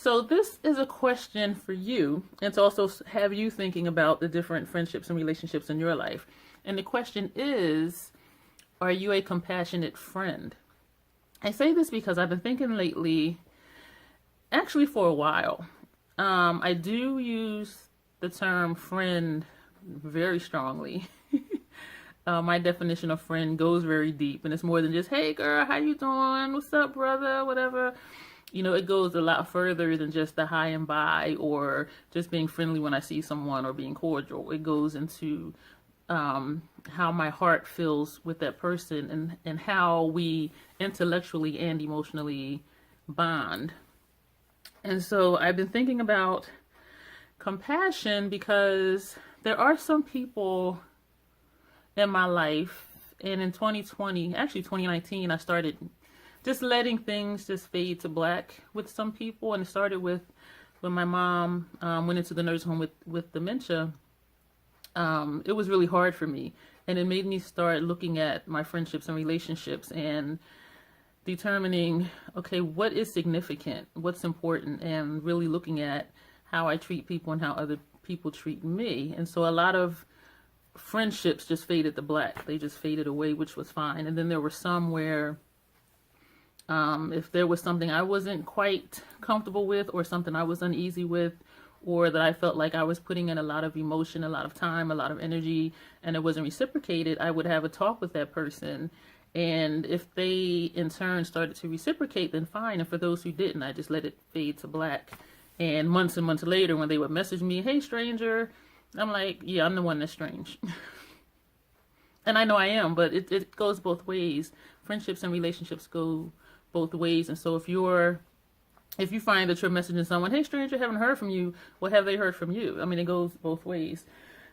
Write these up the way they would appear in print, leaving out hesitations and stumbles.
So this is a question for you, and to also have you thinking about the different friendships and relationships in your life. And the question is, are you a compassionate friend? I say this because I've been thinking lately, actually for a while. I do use the term friend very strongly. My definition of friend goes very deep, and it's more than just, hey girl, how you doing? What's up, brother? Whatever. You know, it goes a lot further than just the hi and bye or just being friendly when I see someone or being cordial. It goes into how my heart feels with that person and how we intellectually and emotionally bond. And so I've been thinking about compassion because there are some people in my life, and in 2020, actually 2019, I started just letting things just fade to black with some people. And it started with when my mom went into the nursing home with dementia. It was really hard for me, and it made me start looking at my friendships and relationships and determining, okay, what is significant, what's important, and really looking at how I treat people and how other people treat me. And so a lot of friendships just faded to black. They just faded away, which was fine. And then there were some where if there was something I wasn't quite comfortable with, or something I was uneasy with, or that I felt like I was putting in a lot of emotion, a lot of time, a lot of energy, and it wasn't reciprocated, I would have a talk with that person. And if they in turn started to reciprocate, then fine. And for those who didn't, I just let it fade to black. And months later, when they would message me, hey stranger, I'm like, yeah, I'm the one that's strange. And I know I am, but it goes both ways. Friendships and relationships go both ways. And so if you find that you're messaging someone, hey stranger, haven't heard from you, well, have they heard from you? I mean, it goes both ways.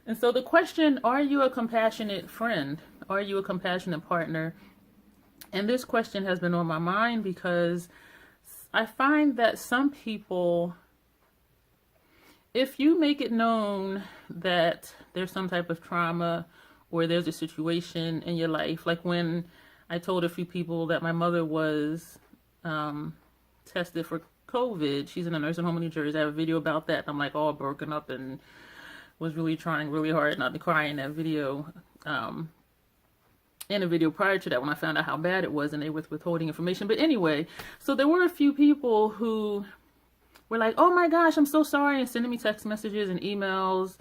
And so the question, are you a compassionate friend? Are you a compassionate partner? And this question has been on my mind because I find that some people, if you make it known that there's some type of trauma or there's a situation in your life, like when I told a few people that my mother was tested for COVID. She's in a nursing home in New Jersey. I have a video about that. I'm like all broken up and was really trying really hard not to cry in that video. In a video prior to that, when I found out how bad it was and they were withholding information. But anyway, so there were a few people who were like, oh my gosh, I'm so sorry, and sending me text messages and emails.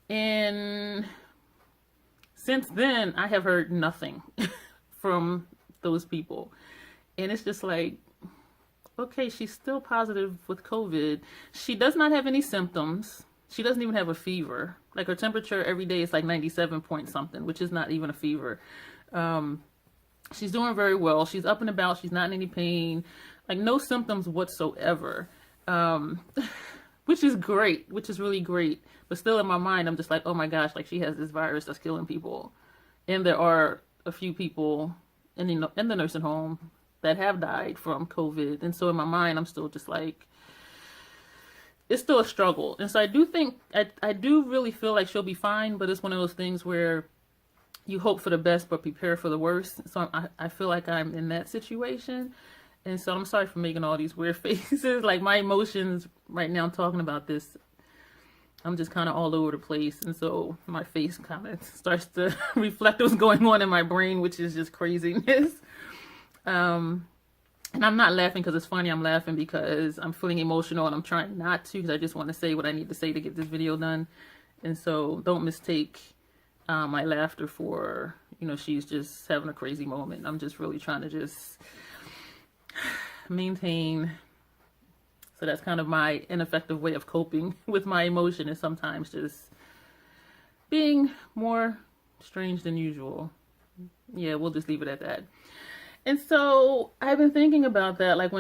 And since then, I have heard nothing from those people. And it's just like, okay, she's still positive with COVID. She does not have any symptoms. She doesn't even have a fever. Like her temperature every day is like 97 point something, which is not even a fever. She's doing very well. She's up and about. She's not in any pain. Like no symptoms whatsoever. Which is great, which is really great. But still in my mind, I'm just like, oh my gosh, like she has this virus that's killing people. And there are a few people in the nursing home that have died from COVID. And so in my mind, I'm still just like, it's still a struggle. And so I do think, I do really feel like she'll be fine, but it's one of those things where you hope for the best, but prepare for the worst. So I feel like I'm in that situation. And so I'm sorry for making all these weird faces. Like my emotions right now talking about this, I'm just kind of all over the place. And so my face kind of starts to reflect what's going on in my brain, which is just craziness. And I'm not laughing because it's funny. I'm laughing because I'm feeling emotional and I'm trying not to, because I just want to say what I need to say to get this video done. And so don't mistake my laughter for, you know, she's just having a crazy moment. I'm just really trying to just maintain. So that's kind of my ineffective way of coping with my emotion, is sometimes just being more strange than usual. Yeah, we'll just leave it at that. And so I've been thinking about that, like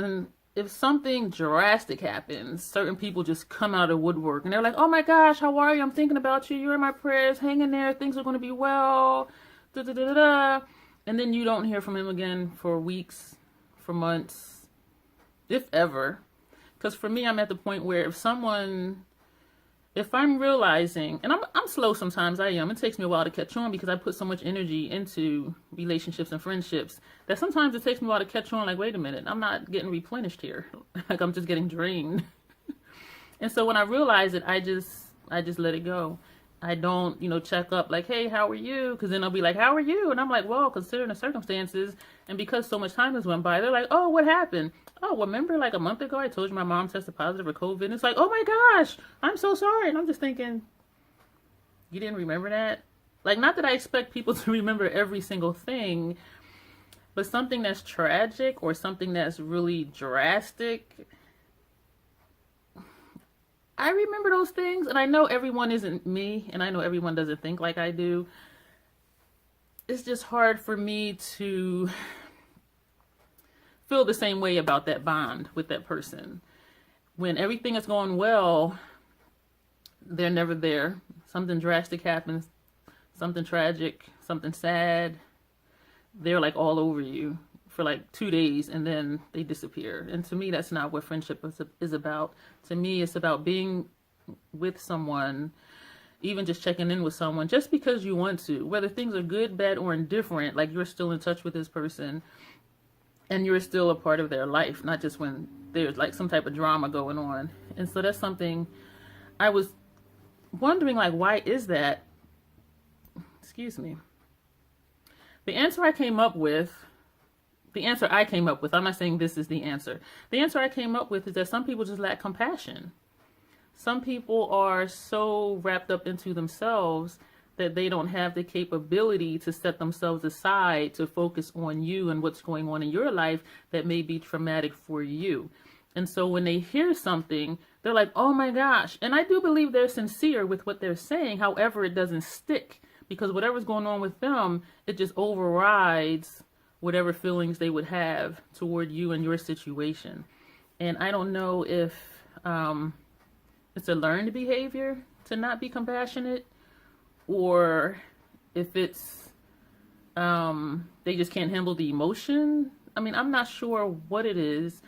if something drastic happens, certain people just come out of the woodwork and they're like, oh my gosh, how are you? I'm thinking about you. You're in my prayers. Hang in there. Things are going to be well. Da, da, da, da, da. And then you don't hear from him again for weeks, for months, if ever. Because for me, I'm at the point where if I'm realizing, and I'm slow sometimes, I am. It takes me a while to catch on because I put so much energy into relationships and friendships that sometimes it takes me a while to catch on, like, wait a minute, I'm not getting replenished here. Like, I'm just getting drained. And so when I realize it, I just let it go. I don't, check up like, hey, how are you? Because then they'll be like, how are you? And I'm like, well, considering the circumstances, and because so much time has went by, they're like, oh, what happened? Oh, well, remember like a month ago, I told you my mom tested positive for COVID. And it's like, oh my gosh, I'm so sorry. And I'm just thinking, you didn't remember that? Like, not that I expect people to remember every single thing, but something that's tragic or something that's really drastic, I remember those things. And I know everyone isn't me, and I know everyone doesn't think like I do. It's just hard for me to feel the same way about that bond with that person. When everything is going well, they're never there. Something drastic happens, something tragic, something sad. They're like all over you for like 2 days, and then they disappear. And to me, that's not what friendship is about. To me, it's about being with someone, even just checking in with someone, just because you want to. Whether things are good, bad, or indifferent, like you're still in touch with this person, and you're still a part of their life, not just when there's like some type of drama going on. And so that's something I was wondering, like, why is that? Excuse me. The answer I came up with, I'm not saying this is the answer. The answer I came up with is that some people just lack compassion. Some people are so wrapped up into themselves that they don't have the capability to set themselves aside to focus on you and what's going on in your life that may be traumatic for you. And so when they hear something, they're like, oh my gosh. And I do believe they're sincere with what they're saying. However, it doesn't stick, because whatever's going on with them, it just overrides whatever feelings they would have toward you and your situation. And I don't know if it's a learned behavior to not be compassionate, or if it's they just can't handle the emotion. I mean, I'm not sure what it is,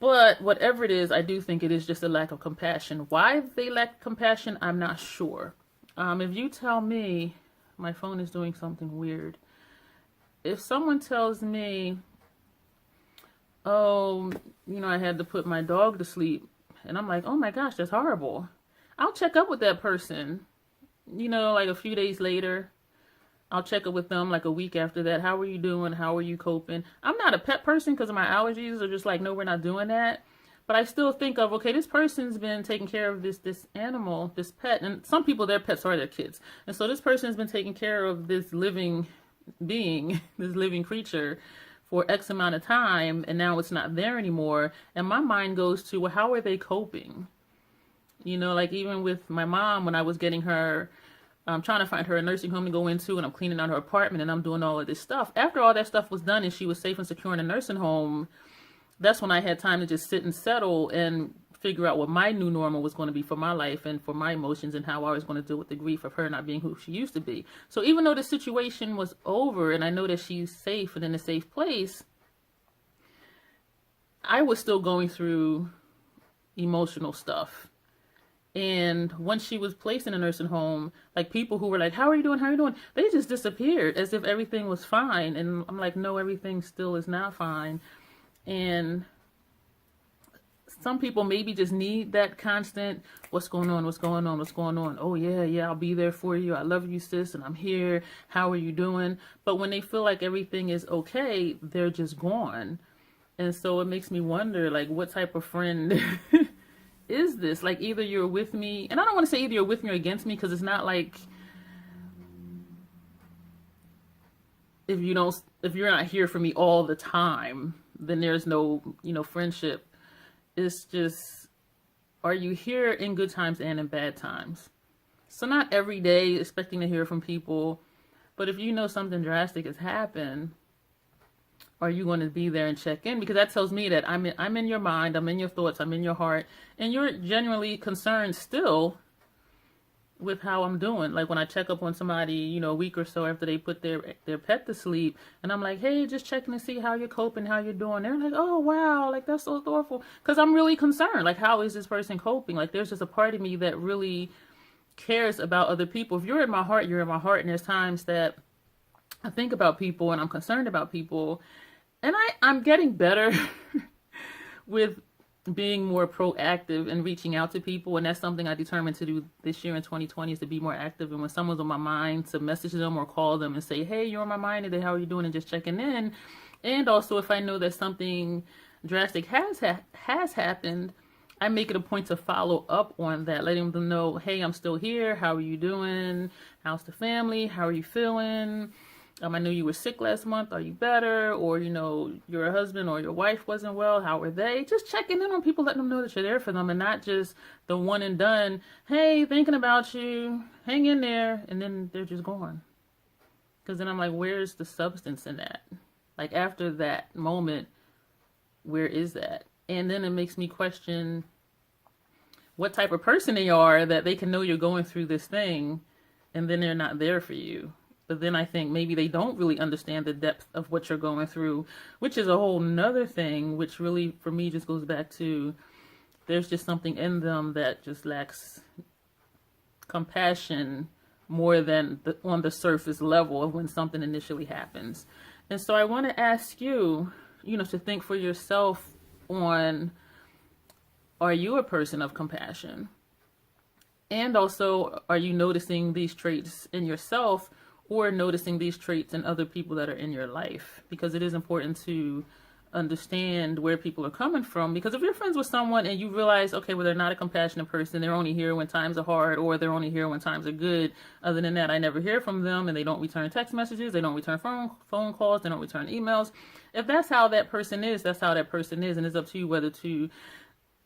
but whatever it is, I do think it is just a lack of compassion. Why they lack compassion, I'm not sure. If you tell me, my phone is doing something weird. If someone tells me, oh, I had to put my dog to sleep, and I'm like, oh my gosh, that's horrible, I'll check up with that person, like a few days later. I'll check up with them like a week after that. How are you doing? How are you coping? I'm not a pet person because of my allergies are just like, no, we're not doing that. But I still think of, okay, this person's been taking care of this animal, this pet. And some people, their pets are their kids. And so this person has been taking care of this living being, this living creature for X amount of time. And now it's not there anymore. And my mind goes to, well, how are they coping? Like even with my mom, when I was getting her, I'm trying to find her a nursing home to go into, and I'm cleaning out her apartment, and I'm doing all of this stuff. After all that stuff was done and she was safe and secure in a nursing home, that's when I had time to just sit and settle and figure out what my new normal was going to be for my life and for my emotions, and how I was going to deal with the grief of her not being who she used to be. So even though the situation was over and I know that she's safe and in a safe place, I was still going through emotional stuff. And once she was placed in a nursing home, like people who were like, how are you doing? How are you doing? They just disappeared as if everything was fine. And I'm like, no, everything still is not fine. And some people maybe just need that constant, what's going on? What's going on? What's going on? Oh yeah, I'll be there for you. I love you, sis. And I'm here. How are you doing? But when they feel like everything is okay, they're just gone. And so it makes me wonder, like, what type of friend is this? Like, either you're with me, and I don't want to say either you're with me or against me, because it's not like if you're not here for me all the time, then there's no, friendship. It's just, are you here in good times and in bad times? So not every day expecting to hear from people, but if something drastic has happened, are you going to be there and check in? Because that tells me that I'm in your mind, I'm in your thoughts, I'm in your heart, and you're genuinely concerned still with how I'm doing. Like when I check up on somebody, a week or so after they put their pet to sleep, and I'm like, hey, just checking to see how you're coping, how you're doing. They're like, oh, wow, like that's so thoughtful. Because I'm really concerned. Like, how is this person coping? Like, there's just a part of me that really cares about other people. If you're in my heart, you're in my heart. And there's times that I think about people and I'm concerned about people. And I'm getting better with being more proactive and reaching out to people. And that's something I determined to do this year in 2020, is to be more active. And when someone's on my mind, to message them or call them and say, hey, you're on my mind today, how are you doing? And just checking in. And also, if I know that something drastic has happened, I make it a point to follow up on that, letting them know, hey, I'm still here. How are you doing? How's the family? How are you feeling? I know you were sick last month. Are you better? Or, your husband or your wife wasn't well. How are they? Just checking in on people, letting them know that you're there for them, and not just the one and done, hey, thinking about you, hang in there, and then they're just gone. Because then I'm like, where's the substance in that? Like, after that moment, where is that? And then it makes me question what type of person they are, that they can know you're going through this thing and then they're not there for you. But then I think maybe they don't really understand the depth of what you're going through, which is a whole nother thing, which really, for me, just goes back to, there's just something in them that just lacks compassion more than on the surface level of when something initially happens. And so I want to ask you, to think for yourself on, are you a person of compassion? And also, are you noticing these traits in yourself, or noticing these traits in other people that are in your life? Because it is important to understand where people are coming from. Because if you're friends with someone and you realize, okay, well, they're not a compassionate person, they're only here when times are hard, or they're only here when times are good. Other than that, I never hear from them, and they don't return text messages, they don't return phone calls, they don't return emails. If that's how that person is, that's how that person is. And it's up to you whether to,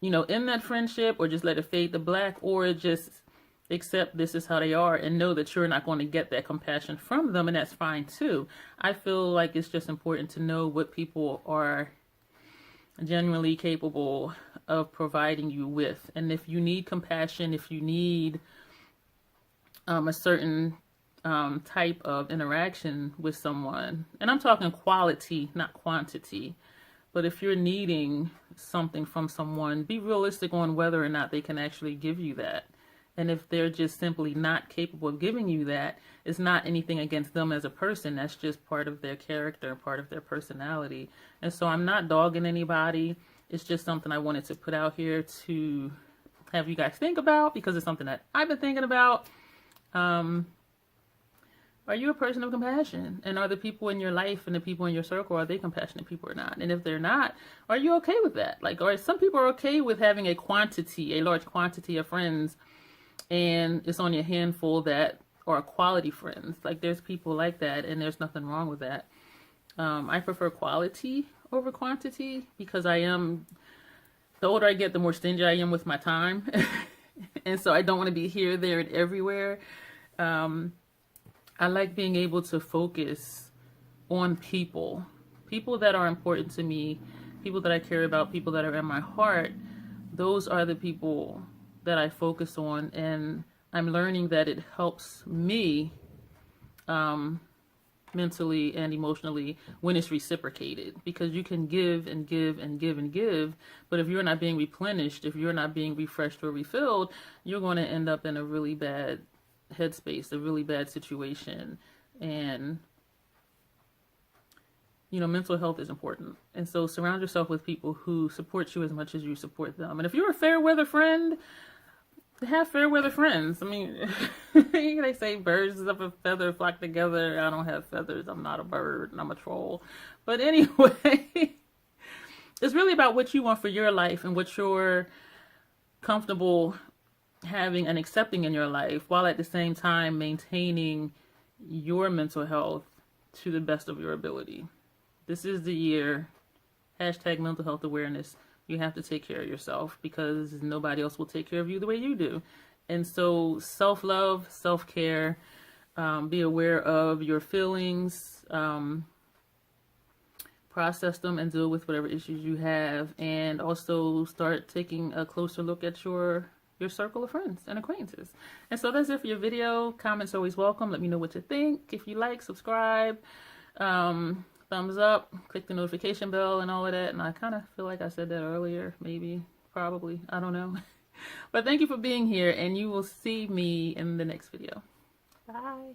end that friendship, or just let it fade to black, or just accept this is how they are and know that you're not going to get that compassion from them, and that's fine too. I feel like it's just important to know what people are genuinely capable of providing you with. And if you need compassion, if you need a certain type of interaction with someone, and I'm talking quality, not quantity, but if you're needing something from someone, be realistic on whether or not they can actually give you that. And if they're just simply not capable of giving you that, it's not anything against them as a person. That's just part of their character, part of their personality. And so I'm not dogging anybody. It's just something I wanted to put out here to have you guys think about, because it's something that I've been thinking about. Are you a person of compassion? And are the people in your life and the people in your circle, are they compassionate people or not? And if they're not, are you okay with that? Like, or some people are okay with having a large quantity of friends, and it's only a handful that are quality friends. Like, there's people like that, and there's nothing wrong with that. I prefer quality over quantity, because the older I get, the more stingy I am with my time. And so I don't want to be here, there, and everywhere. I like being able to focus on people that are important to me, people that I care about, people that are in my heart. Those are the people that I focus on, and I'm learning that it helps me mentally and emotionally when it's reciprocated, because you can give and give and give and give, but if you're not being replenished, if you're not being refreshed or refilled, you're going to end up in a really bad headspace, a really bad situation. And mental health is important. And so surround yourself with people who support you as much as you support them. And if you're a fair weather friend, have fair weather friends. I mean, they say birds of a feather flock together. I don't have feathers. I'm not a bird, and I'm a troll. But anyway, it's really about what you want for your life and what you're comfortable having and accepting in your life, while at the same time maintaining your mental health to the best of your ability. This is the year, #mental health awareness. You have to take care of yourself, because nobody else will take care of you the way you do. And so self-love, self-care, be aware of your feelings, process them and deal with whatever issues you have, and also start taking a closer look at your circle of friends and acquaintances. And so that's it for your video. Comments are always welcome. Let me know what you think. If you like, subscribe, thumbs up, click the notification bell and all of that. And I kind of feel like I said that earlier, maybe, probably, I don't know. But thank you for being here, and you will see me in the next video. Bye.